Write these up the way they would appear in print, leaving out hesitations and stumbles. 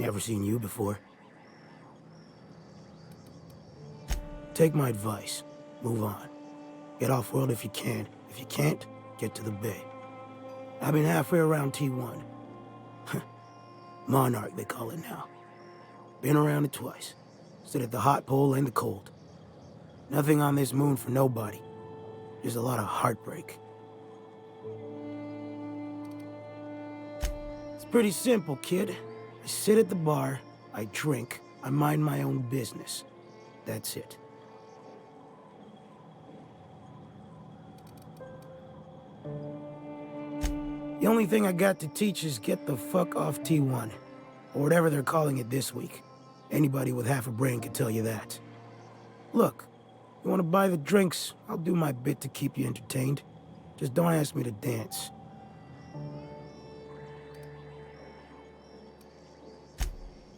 Never seen you before. Take my advice. Move on. Get off-world if you can. If you can't, get to the bay. I've been halfway around T1. Monarch, they call it now. Been around it twice. Stood at the hot pole and the cold. Nothing on this moon for nobody. Just a lot of heartbreak. It's pretty simple, kid. I sit at the bar, I drink, I mind my own business. That's it. The only thing I got to teach is get the fuck off T1. Or whatever they're calling it this week. Anybody with half a brain can tell you that. Look, you want to buy the drinks, I'll do my bit to keep you entertained. Just don't ask me to dance.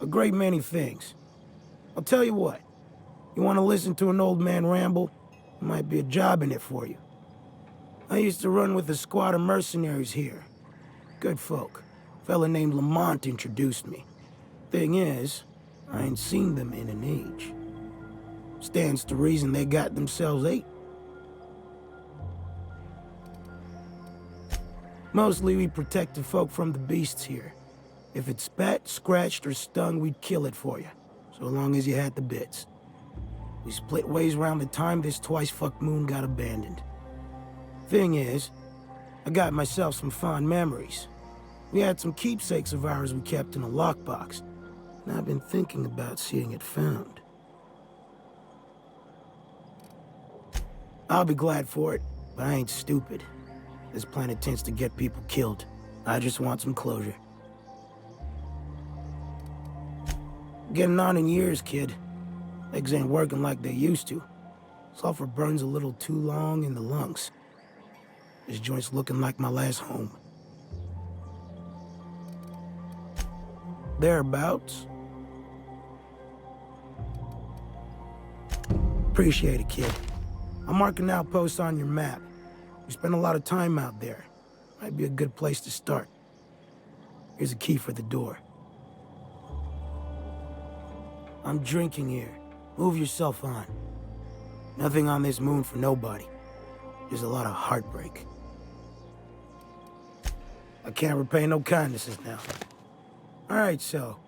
A great many things. I'll tell you what. You want to listen to an old man ramble? There might be a job in it for you. I used to run with a squad of mercenaries here. Good folk. A fella named Lamont introduced me. Thing is, I ain't seen them in an age. Stands to reason they got themselves ate. Mostly we protected folk from the beasts here. If it spat, scratched, or stung, we'd kill it for you. So long as you had the bits. We split ways around the time this twice-fucked moon got abandoned. Thing is, I got myself some fond memories. We had some keepsakes of ours we kept in a lockbox, and I've been thinking about seeing it found. I'll be glad for it, but I ain't stupid. This planet tends to get people killed. I just want some closure. Getting on in years, kid. Legs ain't working like they used to. Sulfur burns a little too long in the lungs. This joint's looking like my last home. Thereabouts. Appreciate it, kid. I'm marking outposts on your map. You spend a lot of time out there. Might be a good place to start. Here's a key for the door. I'm drinking here. Move yourself on. Nothing on this moon for nobody. There's a lot of heartbreak. I can't repay no kindnesses now. Alright, so.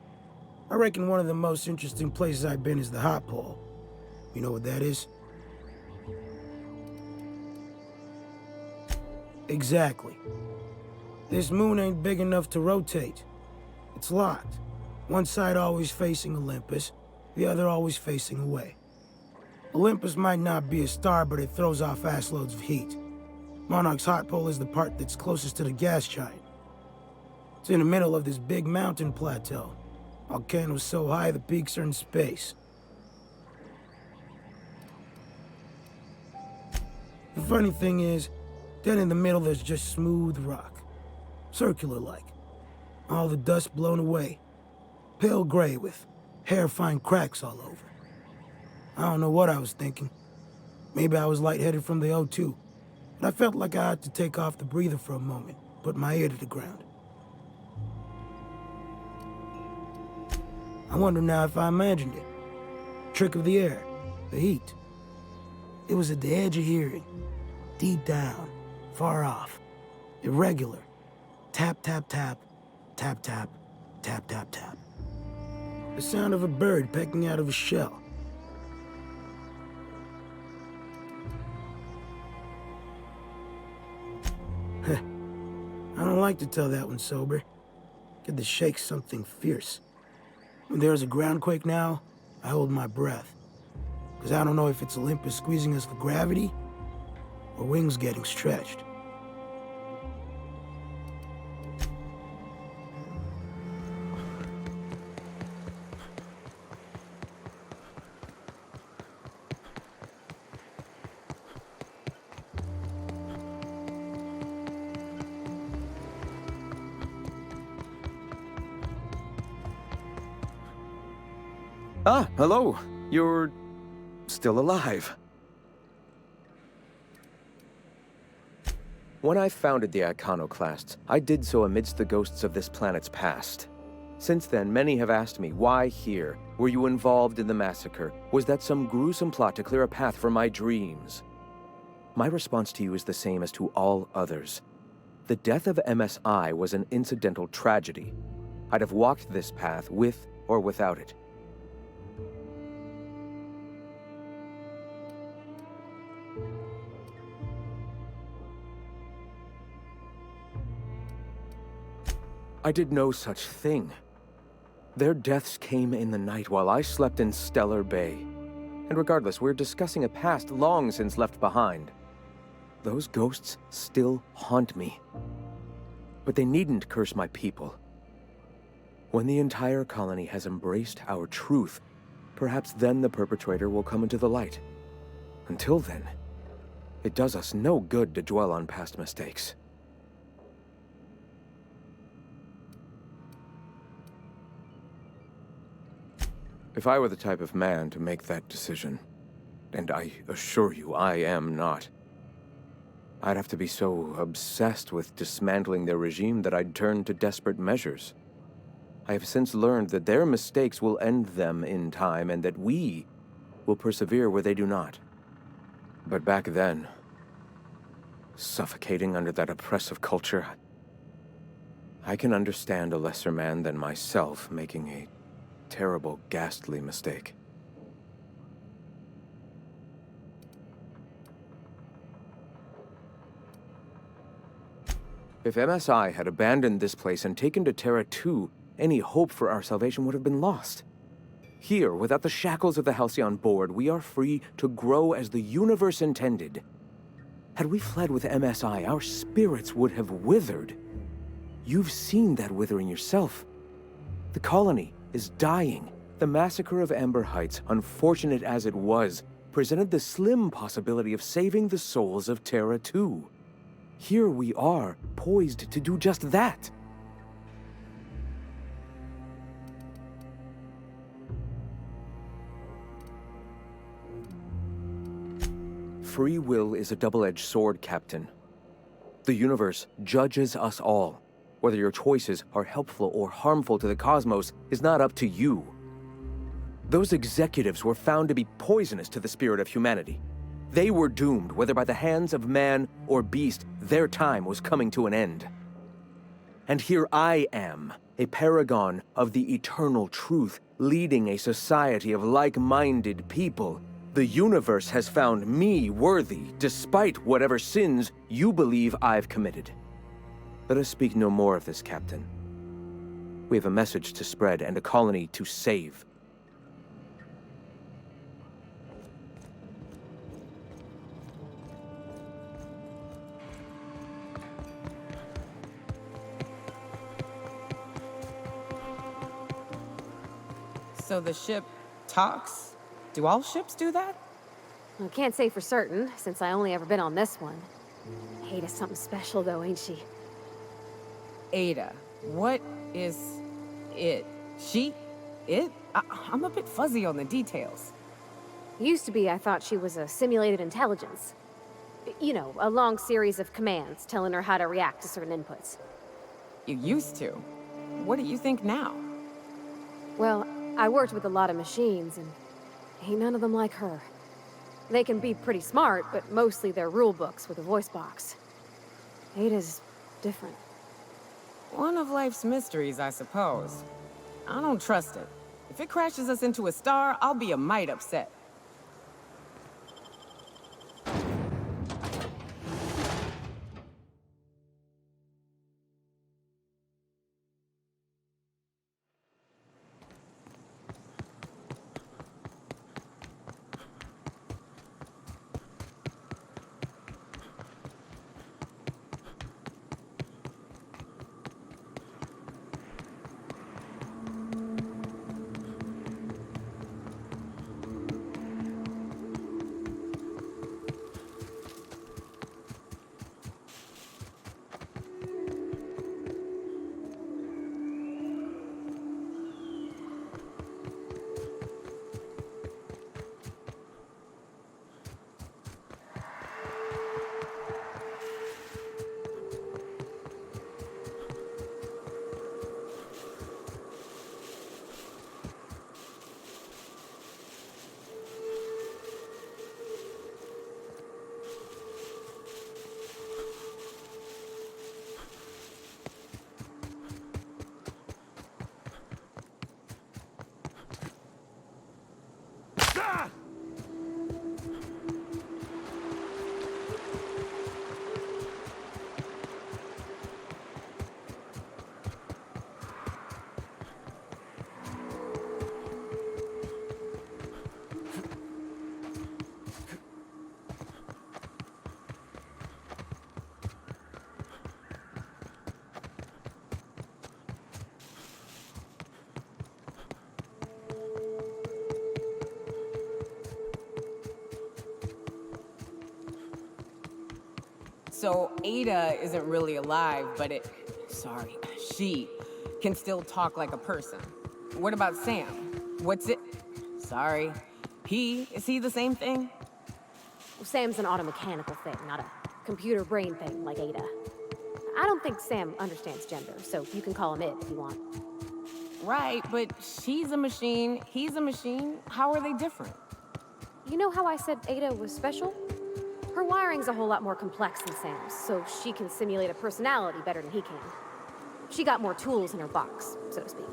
I reckon one of the most interesting places I've been is the hot pole. You know what that is? Exactly. This moon ain't big enough to rotate. It's locked. One side always facing Olympus, the other always facing away. Olympus might not be a star, but it throws off assloads of heat. Monarch's hot pole is the part that's closest to the gas giant. It's in the middle of this big mountain plateau. Volcanoes so high the peaks are in space. The funny thing is, dead in the middle there's just smooth rock. Circular-like. All the dust blown away. Pale gray with hair-fine cracks all over. I don't know what I was thinking. Maybe I was lightheaded from the O2. But I felt like I had to take off the breather for a moment, put my ear to the ground. I wonder now if I imagined it. Trick of the air, the heat. It was at the edge of hearing, deep down, far off, irregular. Tap, tap, tap, tap, tap, tap, tap, tap. The sound of a bird pecking out of a shell. I don't like to tell that one sober. Get the shakes something fierce. When there's a groundquake now, I hold my breath. Because I don't know if it's Olympus squeezing us for gravity, or wings getting stretched. Ah, hello. You're still alive. When I founded the Iconoclasts, I did so amidst the ghosts of this planet's past. Since then, many have asked me, why here? Were you involved in the massacre? Was that some gruesome plot to clear a path for my dreams? My response to you is the same as to all others. The death of MSI was an incidental tragedy. I'd have walked this path with or without it. I did no such thing. Their deaths came in the night while I slept in Stellar Bay. And regardless, we're discussing a past long since left behind. Those ghosts still haunt me. But they needn't curse my people. When the entire colony has embraced our truth, perhaps then the perpetrator will come into the light. Until then, it does us no good to dwell on past mistakes. If I were the type of man to make that decision, and I assure you I am not, I'd have to be so obsessed with dismantling their regime that I'd turn to desperate measures. I have since learned that their mistakes will end them in time, and that we will persevere where they do not. But back then, suffocating under that oppressive culture, I can understand a lesser man than myself making a terrible, ghastly mistake. If MSI had abandoned this place and taken to Terra 2, any hope for our salvation would have been lost. Here, without the shackles of the Halcyon board, we are free to grow as the universe intended. Had we fled with MSI, our spirits would have withered. You've seen that withering yourself. The colony is dying. The massacre of Amber Heights, unfortunate as it was, presented the slim possibility of saving the souls of Terra 2. Here we are, poised to do just that. Free will is a double-edged sword, Captain. The universe judges us all. Whether your choices are helpful or harmful to the cosmos is not up to you. Those executives were found to be poisonous to the spirit of humanity. They were doomed, whether by the hands of man or beast. Their time was coming to an end. And here I am, a paragon of the eternal truth, leading a society of like-minded people. The universe has found me worthy, despite whatever sins you believe I've committed. Let us speak no more of this, Captain. We have a message to spread and a colony to save. So the ship talks? Do all ships do that? I can't say for certain, since I only ever been on this one. Ada's something special, though, ain't she? Ada. What is it? She? It? I'm a bit fuzzy on the details. Used to be, I thought she was a simulated intelligence. You know, a long series of commands telling her how to react to certain inputs. You used to. What do you think now? Well, I worked with a lot of machines, and ain't none of them like her. They can be pretty smart, but mostly they're rule books with a voice box. Ada's different. One of life's mysteries, I suppose. I don't trust it. If it crashes us into a star, I'll be a mite upset. So Ada isn't really alive, but she can still talk like a person. What about Sam? What's it? Sorry. Is he the same thing? Sam's an automechanical thing, not a computer brain thing like Ada. I don't think Sam understands gender, so you can call him it if you want. Right, but she's a machine, he's a machine. How are they different? You know how I said Ada was special? Her wiring's a whole lot more complex than Sam's, so she can simulate a personality better than he can. She got more tools in her box, so to speak.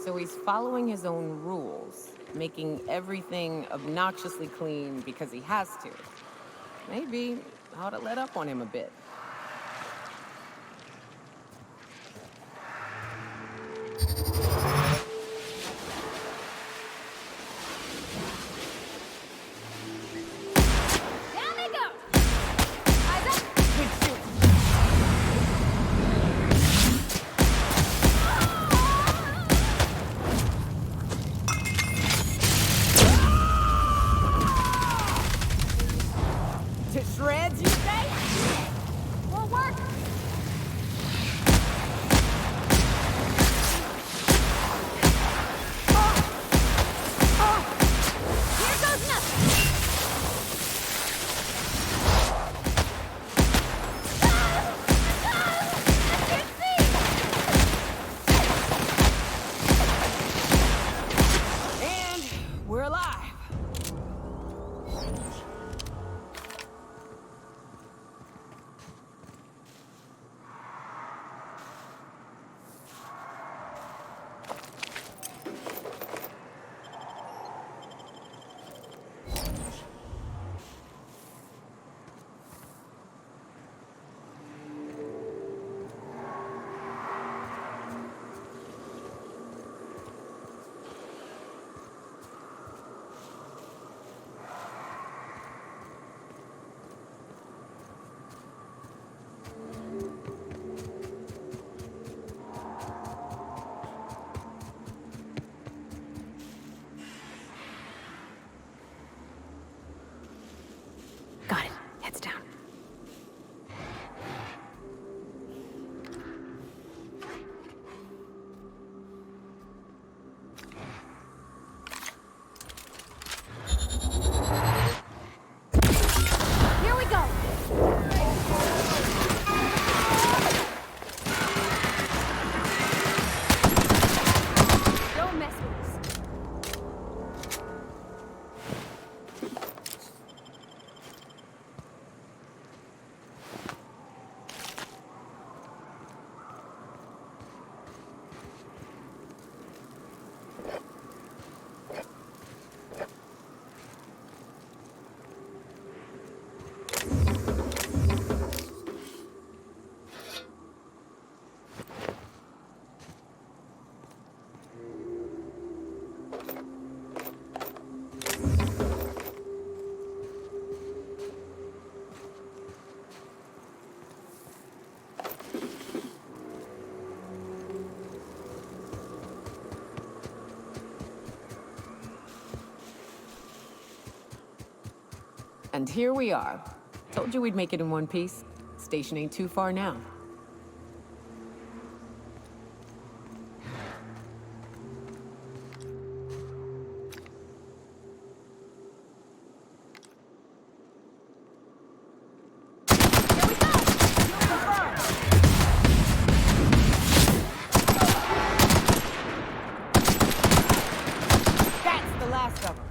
So he's following his own rules, making everything obnoxiously clean because he has to. Maybe I ought to let up on him a bit. Down they go! Eyes up! Good shooting. To shreds, you say? More work! Here goes nothing! I can't see! And we're alive. Got it. Heads down. Here we go! Don't mess with us. And here we are. Told you we'd make it in one piece. Station ain't too far now. That's the last of them.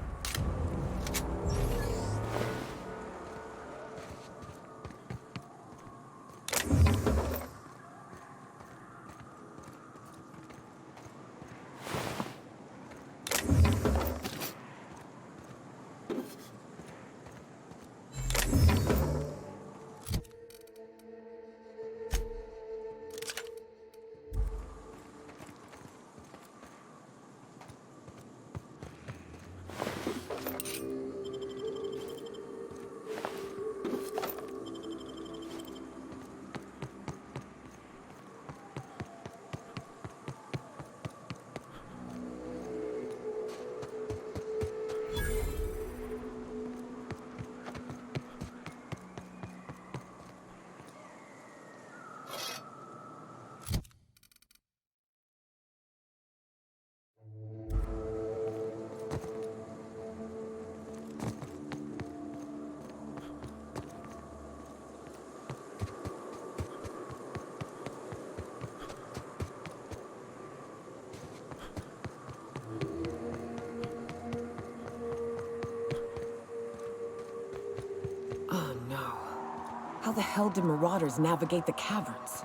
How the hell did marauders navigate the caverns?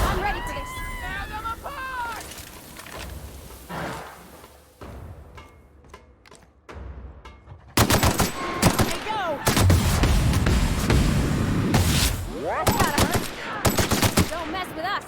I'm ready for this. Tear them apart! They go! That's gotta hurt. Don't mess with us.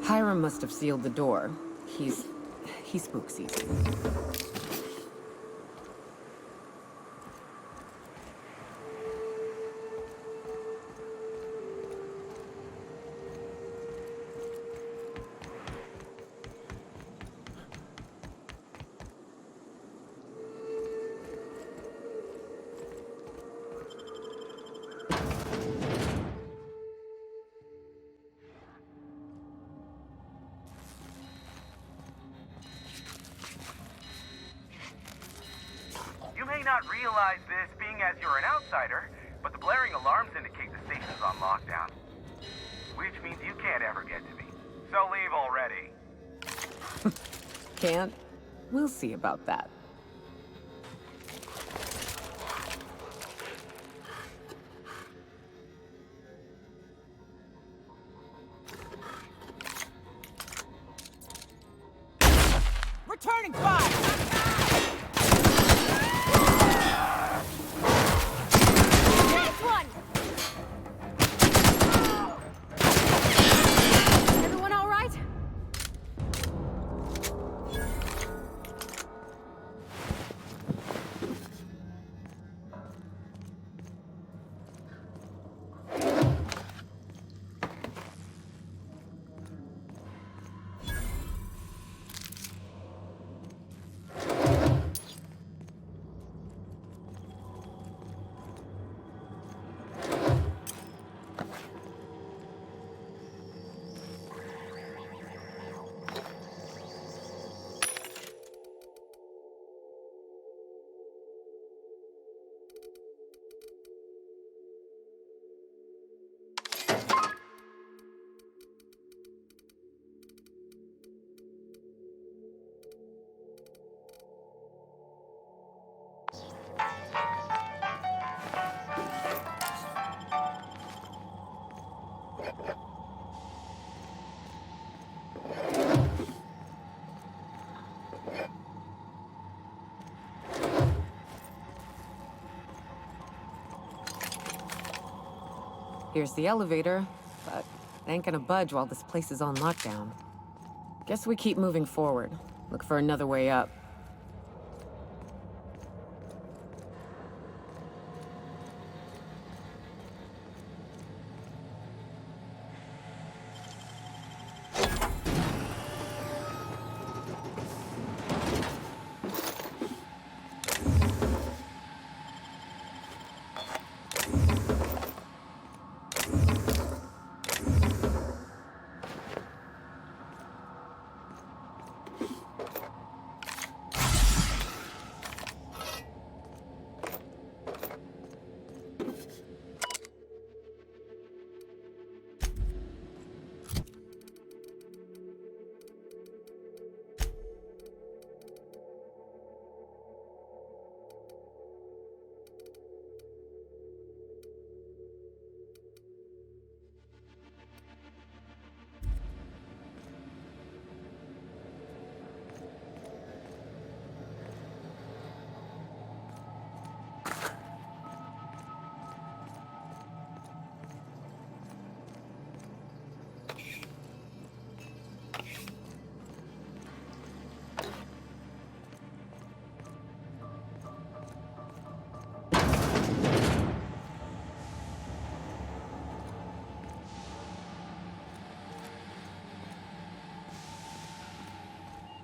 Hiram must have sealed the door. He spooks easy. You may not realize this, being as you're an outsider, but the blaring alarms indicate the station's on lockdown. Which means you can't ever get to me. So leave already. Can't? We'll see about that. Returning fire! Nice one! Everyone all right? Here's the elevator, but it ain't gonna budge while this place is on lockdown. Guess we keep moving forward. Look for another way up.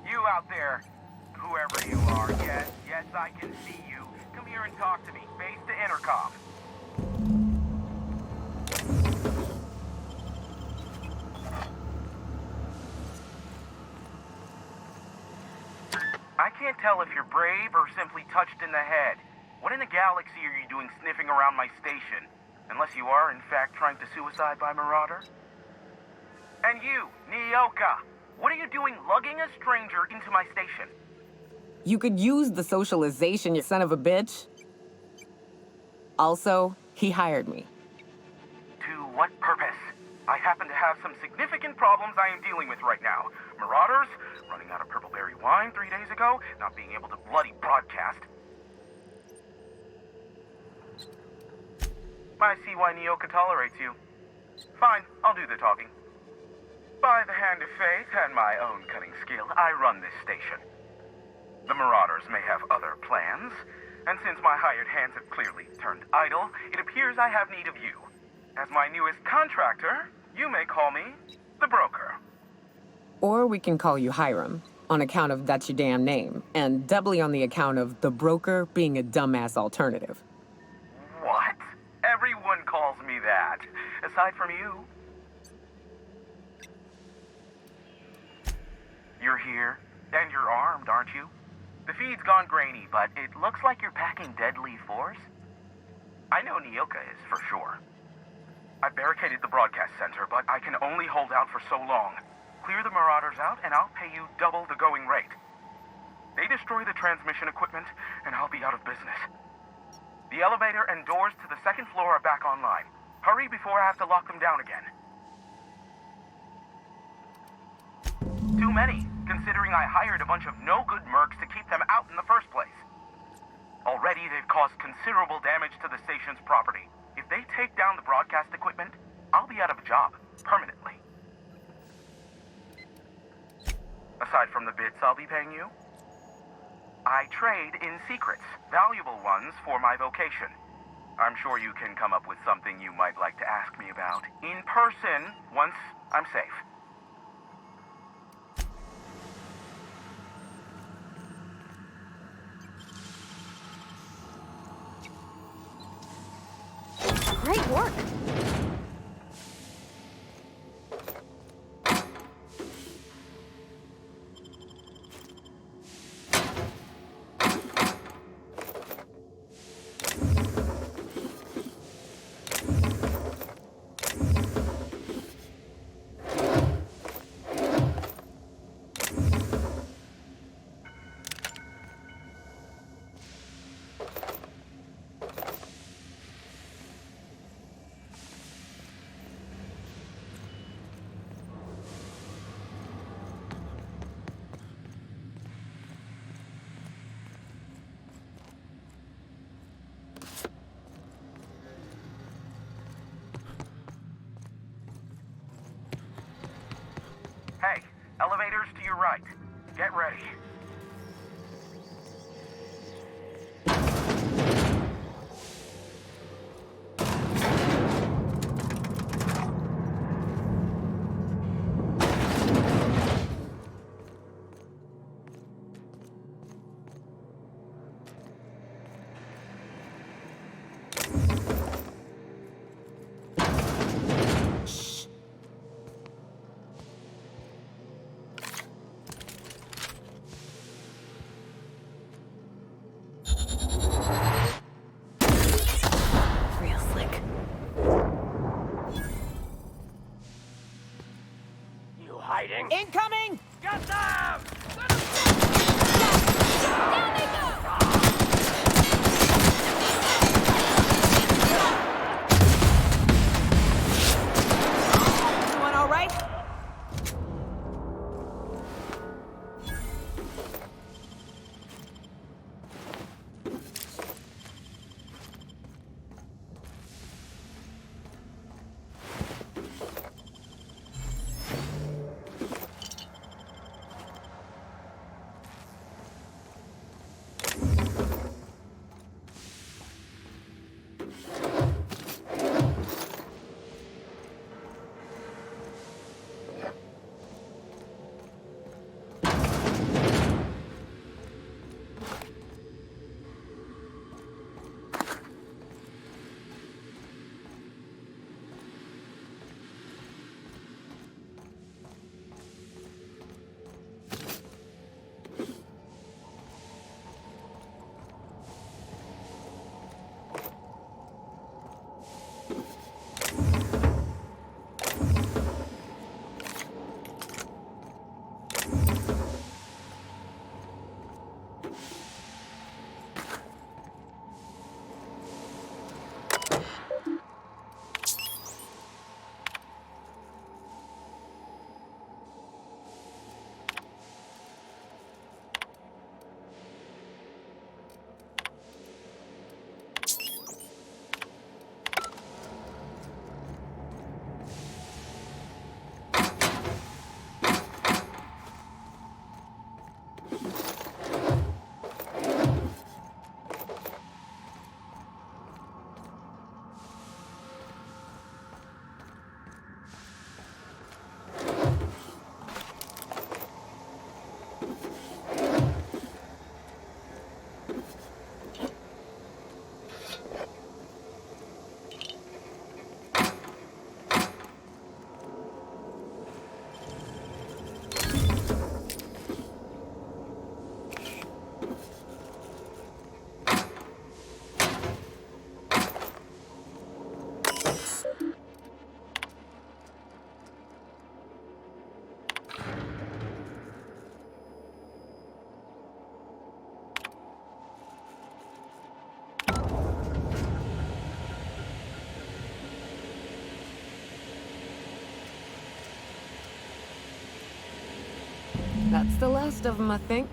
You out there, whoever you are, yes, I can see you. Come here and talk to me, face to intercom. I can't tell if you're brave or simply touched in the head. What in the galaxy are you doing sniffing around my station? Unless you are, in fact, trying to suicide by Marauder? And you, Nyoka, what are you doing lugging a stranger into my station? You could use the socialization, you son of a bitch. Also, he hired me. To what purpose? I happen to have some significant problems I am dealing with right now. Marauders, running out of purple berry wine 3 days ago, not being able to bloody broadcast. I see why Nyoka tolerates you. Fine, I'll do the talking. By the hand of fate and my own cunning skill, I run this station. The Marauders may have other plans, and since my hired hands have clearly turned idle, it appears I have need of you. As my newest contractor, you may call me the Broker. Or we can call you Hiram, on account of that's your damn name, and doubly on the account of the Broker being a dumbass alternative. What? Everyone calls me that, aside from you. You're here, and you're armed, aren't you? The feed's gone grainy, but it looks like you're packing deadly force. I know Nyoka is, for sure. I barricaded the broadcast center, but I can only hold out for so long. Clear the Marauders out, and I'll pay you double the going rate. They destroy the transmission equipment, and I'll be out of business. The elevator and doors to the second floor are back online. Hurry before I have to lock them down again. Too many, considering I hired a bunch of no-good mercs to keep them out in the first place. Already, they've caused considerable damage to the station's property. If they take down the broadcast equipment, I'll be out of a job, permanently. Aside from the bits I'll be paying you, I trade in secrets, valuable ones for my vocation. I'm sure you can come up with something you might like to ask me about in person once I'm safe. Great work. stairs to your right. Get ready. Real slick. You hiding? Incoming! Get them! Down they go! Everyone all right? That's the last of them, I think.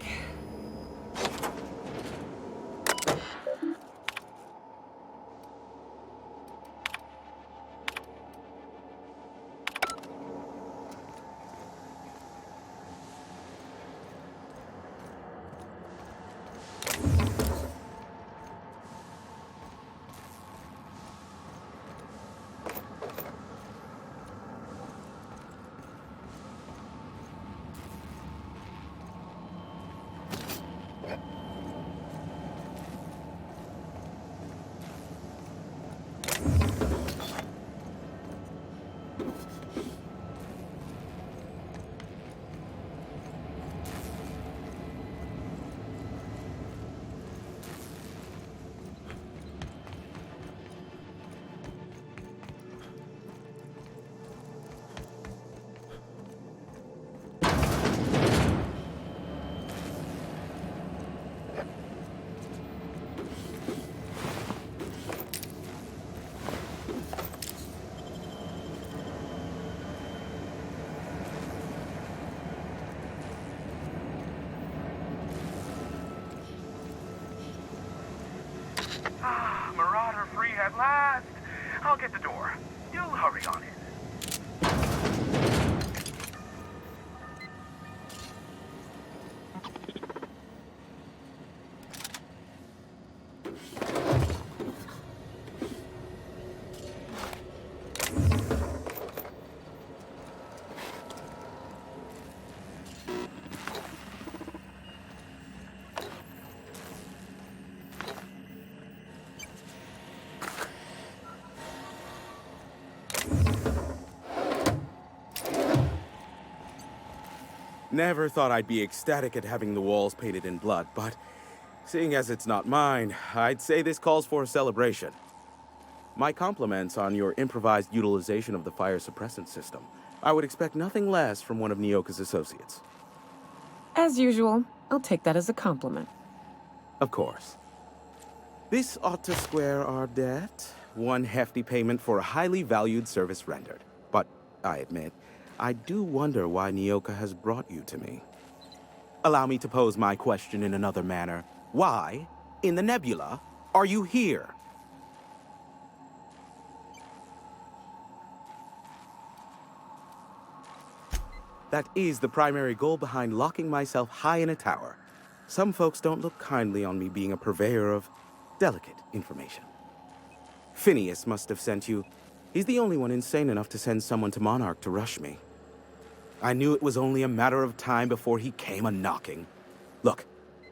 Marauder free at last. I'll get the door. You hurry on in. Never thought I'd be ecstatic at having the walls painted in blood, but seeing as it's not mine, I'd say this calls for a celebration. My compliments on your improvised utilization of the fire suppressant system. I would expect nothing less from one of Nyoka's associates. As usual, I'll take that as a compliment. Of course. This ought to square our debt. One hefty payment for a highly valued service rendered. But, I admit, I do wonder why Nyoka has brought you to me. Allow me to pose my question in another manner. Why, in the nebula, are you here? That is the primary goal behind locking myself high in a tower. Some folks don't look kindly on me being a purveyor of delicate information. Phineas must have sent you. He's the only one insane enough to send someone to Monarch to rush me. I knew it was only a matter of time before he came a-knocking. Look,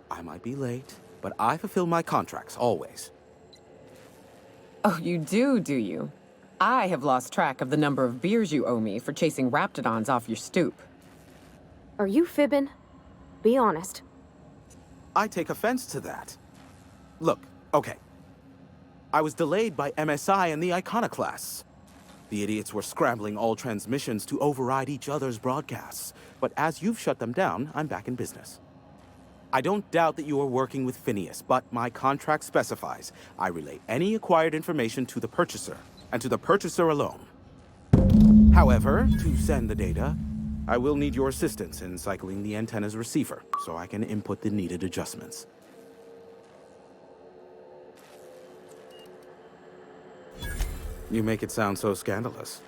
I might be late, but I fulfill my contracts, always. Oh, you do you? I have lost track of the number of beers you owe me for chasing raptidons off your stoop. Are you fibbing? Be honest. I take offense to that. Look, okay. I was delayed by MSI and the Iconoclasts. The idiots were scrambling all transmissions to override each other's broadcasts. But as you've shut them down, I'm back in business. I don't doubt that you are working with Phineas, but my contract specifies I relay any acquired information to the purchaser, and to the purchaser alone. However, to send the data, I will need your assistance in cycling the antenna's receiver, so I can input the needed adjustments. You make it sound so scandalous.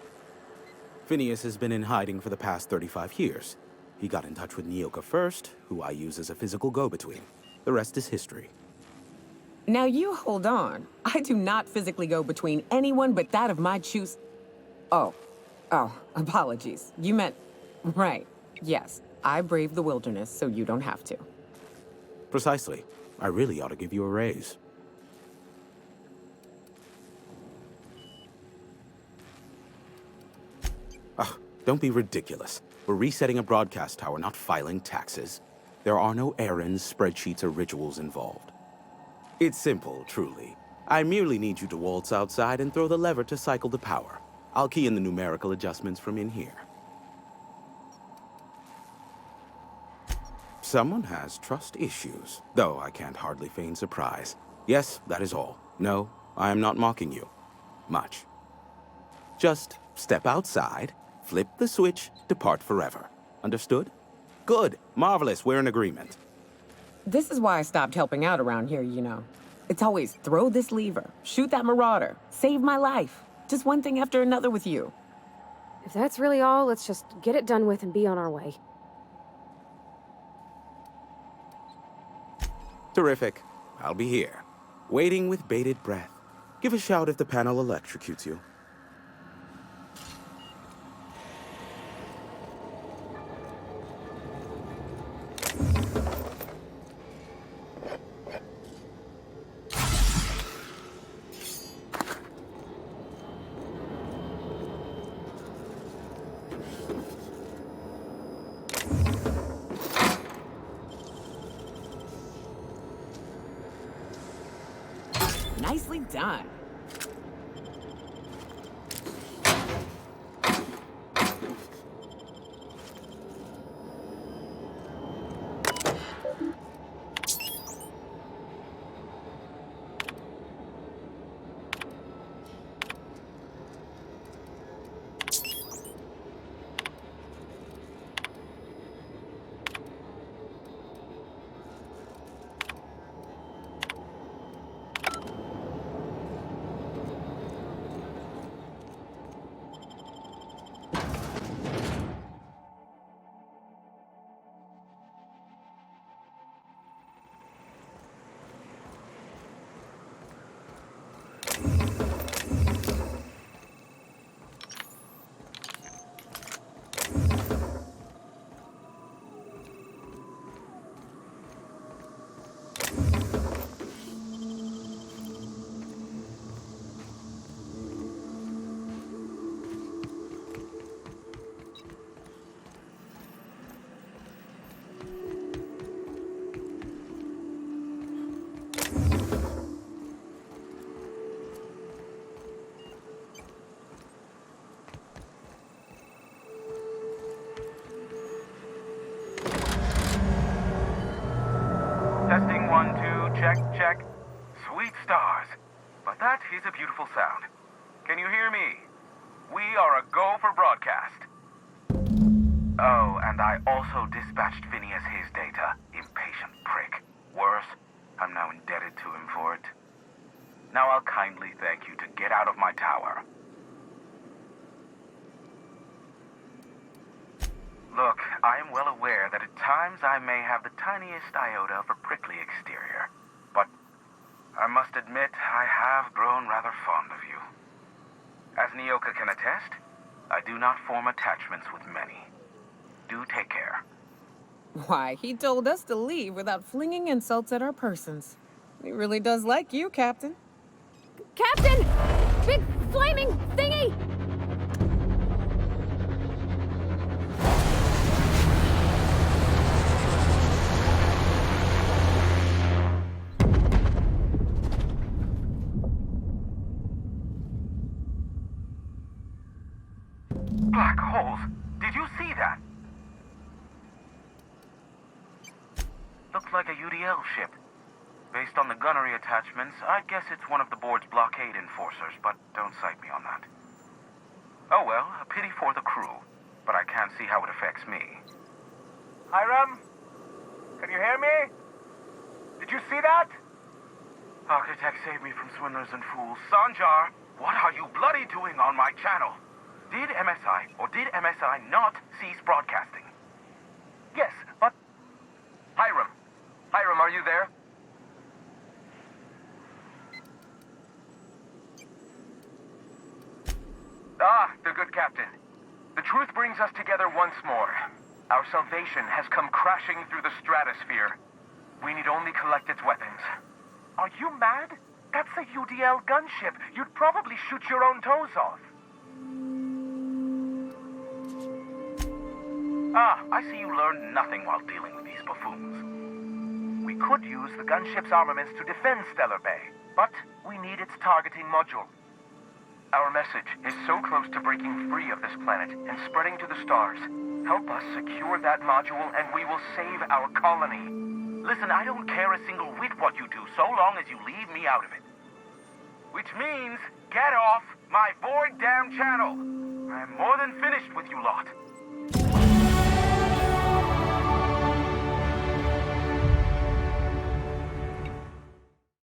Phineas has been in hiding for the past 35 years. He got in touch with Nyoka first, who I use as a physical go-between. The rest is history. Now you hold on. I do not physically go between anyone but that of my choose. Oh, apologies. You meant, right. Yes, I braved the wilderness so you don't have to. Precisely. I really ought to give you a raise. Don't be ridiculous. We're resetting a broadcast tower, not filing taxes. There are no errands, spreadsheets, or rituals involved. It's simple, truly. I merely need you to waltz outside and throw the lever to cycle the power. I'll key in the numerical adjustments from in here. Someone has trust issues, though I can't hardly feign surprise. Yes, that is all. No, I am not mocking you. Much. Just step outside, flip the switch, depart forever. Understood? Good. Marvelous. We're in agreement. This is why I stopped helping out around here, you know. It's always throw this lever, shoot that marauder, save my life. Just one thing after another with you. If that's really all, let's just get it done with and be on our way. Terrific. I'll be here, waiting with bated breath. Give a shout if the panel electrocutes you. Nicely done. Testing 1, 2, check, check. Sweet stars. But that is a beautiful sound. Can you hear me? We are a go for broadcast. Oh, and I also dispatched Phineas his data. Impatient prick. Worse, I'm now indebted to him for it. Now I'll kindly thank you to get out of my tower. Look, I am well aware that at times I may have the tiniest iota of a prickly exterior, but I must admit I have grown rather fond of you. As Nyoka can attest, I do not form attachments with many. Do take care. Why, he told us to leave without flinging insults at our persons. He really does like you, Captain. Captain! Big flaming thingy! Black holes. Did you see that? Looks like a UDL ship. Based on the gunnery attachments, I'd guess it's one of the board's blockade enforcers, but don't cite me on that. Oh well, a pity for the crew, but I can't see how it affects me. Hiram? Can you hear me? Did you see that? Architect saved me from swindlers and fools. Sanjar, what are you bloody doing on my channel? Did MSI or did MSI not cease broadcasting? Yes, but... Hiram. Hiram, are you there? Ah, the good captain. The truth brings us together once more. Our salvation has come crashing through the stratosphere. We need only collect its weapons. Are you mad? That's a UDL gunship. You'd probably shoot your own toes off. Ah, I see you learned nothing while dealing with these buffoons. We could use the gunship's armaments to defend Stellar Bay, but we need its targeting module. Our message is so close to breaking free of this planet and spreading to the stars. Help us secure that module and we will save our colony. Listen, I don't care a single whit what you do, so long as you leave me out of it. Which means, get off my void damn channel. I am more than finished with you lot.